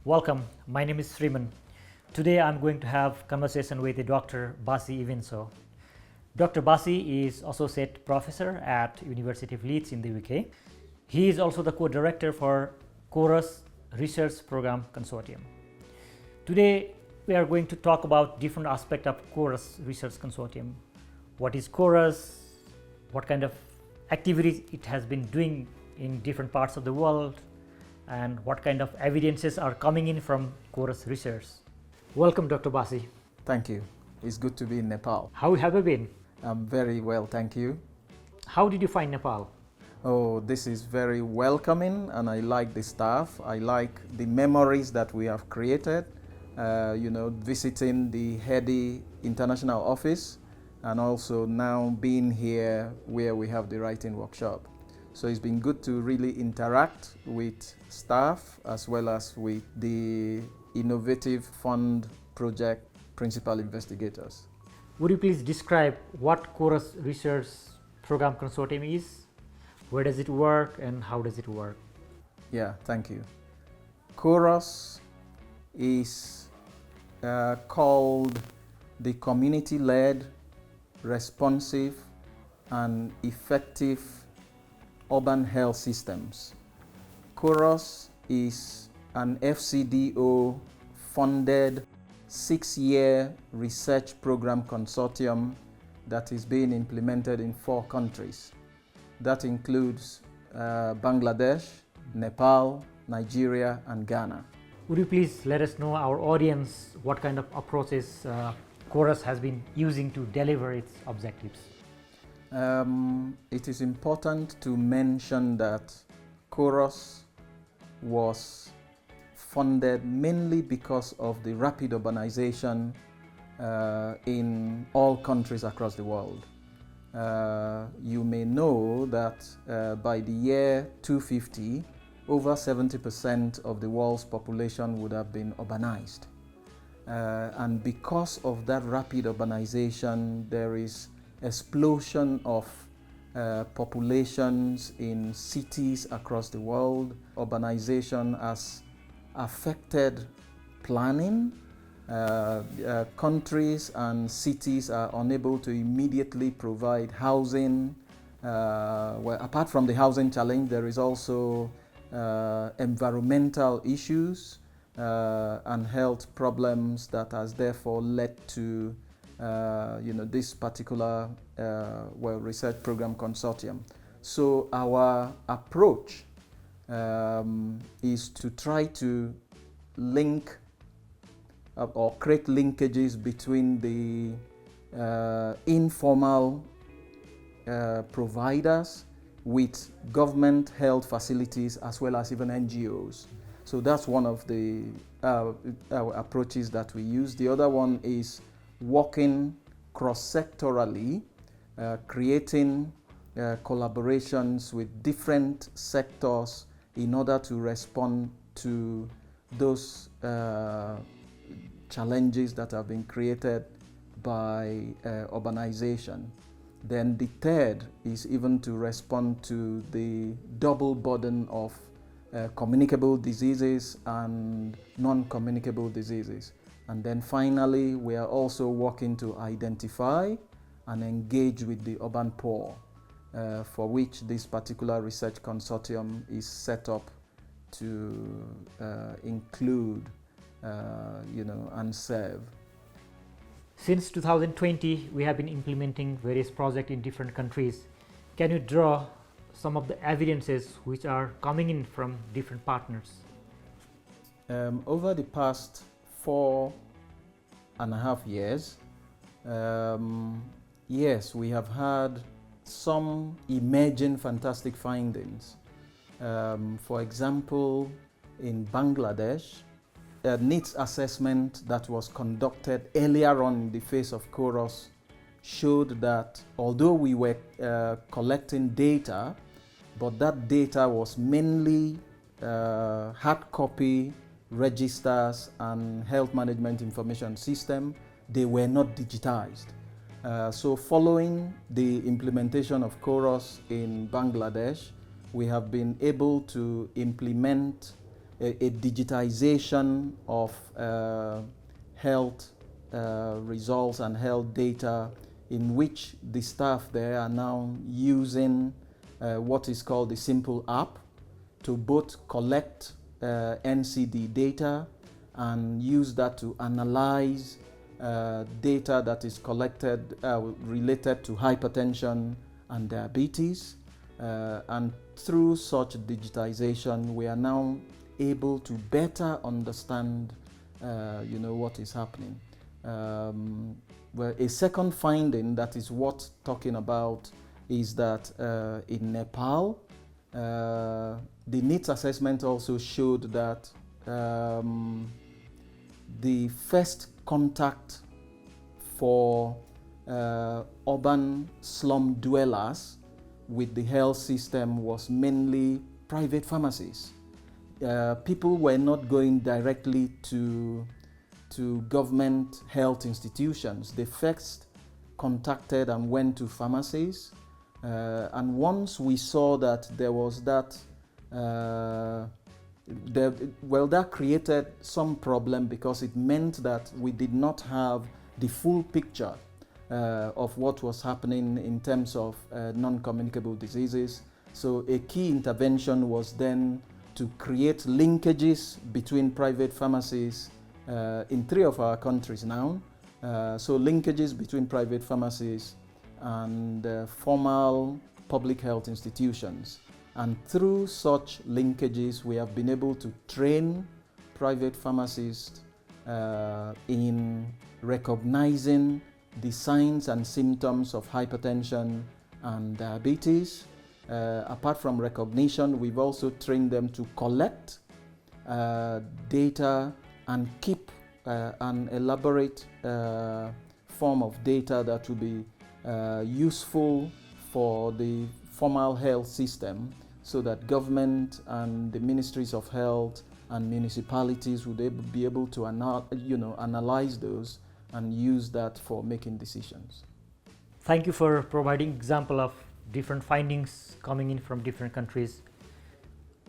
Welcome, my name is Shreeman. Today I'm going to have conversation with Dr. Bassey EBENSO. Dr. Bassey is Associate Professor at University of Leeds in the UK. He is also the co-director for Chorus Research Program Consortium. Today we are going to talk about different aspects of Chorus Research Consortium. What is Chorus? What kind of activities it has been doing in different parts of the world? And what kind of evidences are coming in from Chorus research. Welcome, Dr. Bassey. Thank you. It's good to be in Nepal. How have you been? I'm very well, thank you. How did you find Nepal? Oh, this is very welcoming, and I like the staff. I like the memories that we have created, visiting the Hedi International Office, and also now being here where we have the writing workshop. So it's been good to really interact with staff as well as with the innovative fund project principal investigators. Would you please describe what Chorus Research Program Consortium is? Where does it work and how does it work? Yeah, thank you. Chorus is called the community-led, responsive and effective urban health systems. Chorus is an FCDO funded 6-year research program consortium that is being implemented in 4 countries. That includes Bangladesh, Nepal, Nigeria and Ghana. Would you please let us know, our audience, what kind of approaches Chorus has been using to deliver its objectives? It is important to mention that Chorus was funded mainly because of the rapid urbanization in all countries across the world. You may know that by the year 250, over 70% of the world's population would have been urbanized. And because of that rapid urbanization, there is explosion of populations in cities across the world. Urbanization has affected planning. Countries and cities are unable to immediately provide housing. Well, apart from the housing challenge, there is also environmental issues and health problems that has therefore led to this particular research program consortium. So our approach is to try to link or create linkages between the informal providers with government health facilities as well as even NGOs. So that's one of the approaches that we use. The other one is working cross-sectorally, creating collaborations with different sectors in order to respond to those challenges that have been created by urbanization. Then the third is even to respond to the double burden of communicable diseases and non-communicable diseases. And then finally, we are also working to identify and engage with the urban poor, for which this particular research consortium is set up to include, and serve. Since 2020, we have been implementing various projects in different countries. Can you draw some of the evidences which are coming in from different partners? Over the past 4.5 years, yes, we have had some emerging fantastic findings. For example, in Bangladesh, a needs assessment that was conducted earlier on in the phase of Chorus showed that although we were collecting data, but that data was mainly hard copy registers and health management information system, they were not digitized. So following the implementation of Chorus in Bangladesh, we have been able to implement a digitization of health results and health data, in which the staff there are now using what is called the simple app to both collect NCD data and use that to analyze data that is collected related to hypertension and diabetes. And through such digitization, we are now able to better understand what is happening. Well, a second finding that is worth talking about is that in Nepal, the needs assessment also showed that the first contact for urban slum dwellers with the health system was mainly private pharmacies. People were not going directly to government health institutions. They first contacted and went to pharmacies. And once we saw that there was that, that created some problem, because it meant that we did not have the full picture of what was happening in terms of non-communicable diseases. So a key intervention was then to create linkages between private pharmacies in 3 of our countries now. So linkages between private pharmacies and formal public health institutions. And through such linkages, we have been able to train private pharmacists in recognizing the signs and symptoms of hypertension and diabetes. Apart from recognition, we've also trained them to collect data and keep an elaborate form of data that will be useful for the formal health system, so that government and the ministries of health and municipalities would be able to analyze those and use that for making decisions. Thank you for providing example of different findings coming in from different countries.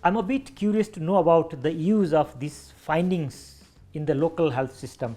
I'm a bit curious to know about the use of these findings in the local health system,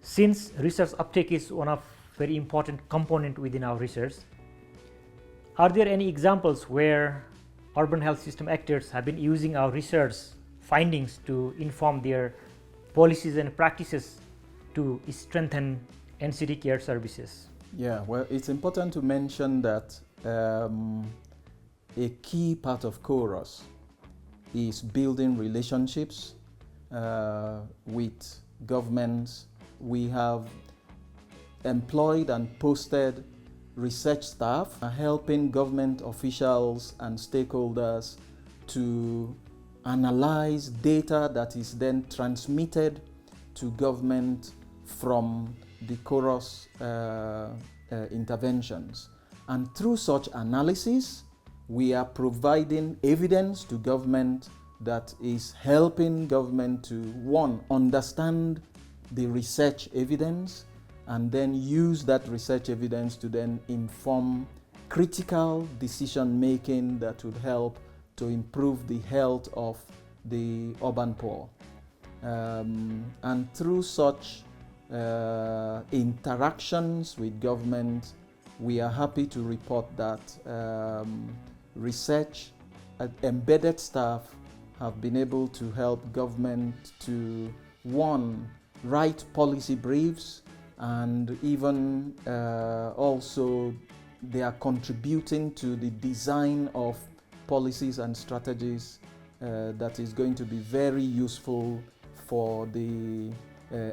since research uptake is one of very important component within our research. Are there any examples where urban health system actors have been using our research findings to inform their policies and practices to strengthen NCD care services? Yeah, well, it's important to mention that a key part of CHORUS is building relationships with governments. We have employed and posted research staff helping government officials and stakeholders to analyze data that is then transmitted to government from the CHORUS interventions. And through such analysis, we are providing evidence to government that is helping government to, one, understand the research evidence, and then use that research evidence to then inform critical decision making that would help to improve the health of the urban poor. And through such interactions with government, we are happy to report that research embedded staff have been able to help government to, one, write policy briefs, and even also they are contributing to the design of policies and strategies that is going to be very useful for the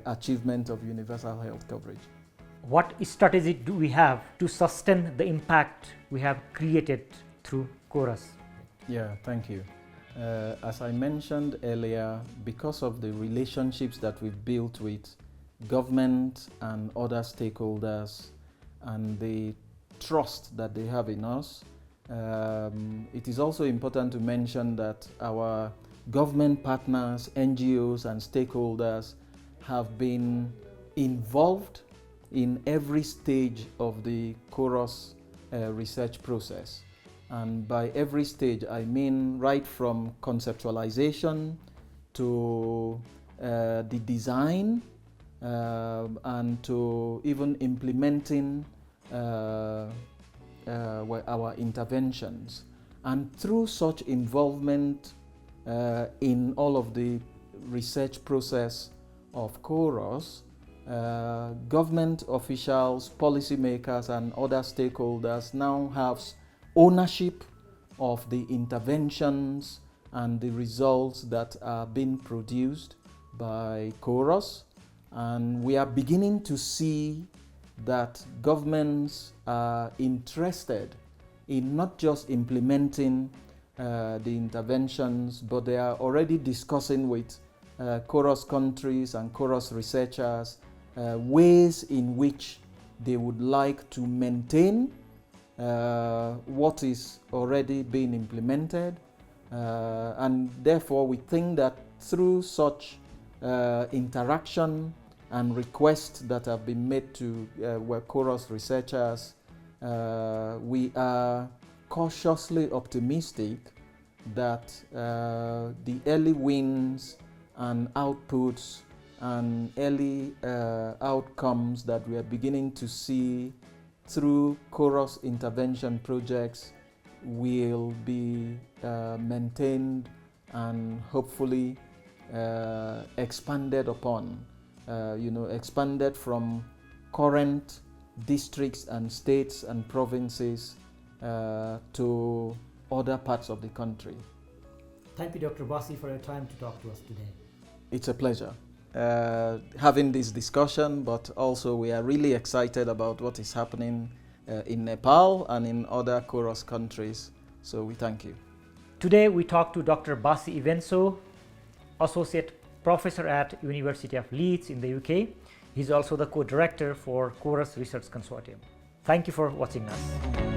achievement of universal health coverage. What strategy do we have to sustain the impact we have created through CHORUS? Yeah, thank you. As I mentioned earlier, because of the relationships that we've built with government and other stakeholders and the trust that they have in us, it is also important to mention that our government partners, NGOs and stakeholders have been involved in every stage of the CHORUS research process. And by every stage, I mean right from conceptualization to the design and to even implementing our interventions. And through such involvement in all of the research process of KOROS, government officials, policymakers, and other stakeholders now have ownership of the interventions and the results that are being produced by KOROS. And we are beginning to see that governments are interested in not just implementing the interventions, but they are already discussing with KOROS countries and KOROS researchers ways in which they would like to maintain what is already being implemented. And therefore we think that through such interaction and requests that have been made to KOROS researchers, we are cautiously optimistic that the early wins and outputs and early outcomes that we are beginning to see through KOROS intervention projects will be maintained and hopefully expanded upon, expanded from current districts and states and provinces to other parts of the country. Thank you, Dr. Bassey, for your time to talk to us today. It's a pleasure having this discussion, but also we are really excited about what is happening in Nepal and in other KOROS countries. So we thank you. Today we talked to Dr. Bassey EBENSO, Associate Professor at University of Leeds in the UK. He's also the co-director for KOROS Research Consortium. Thank you for watching us.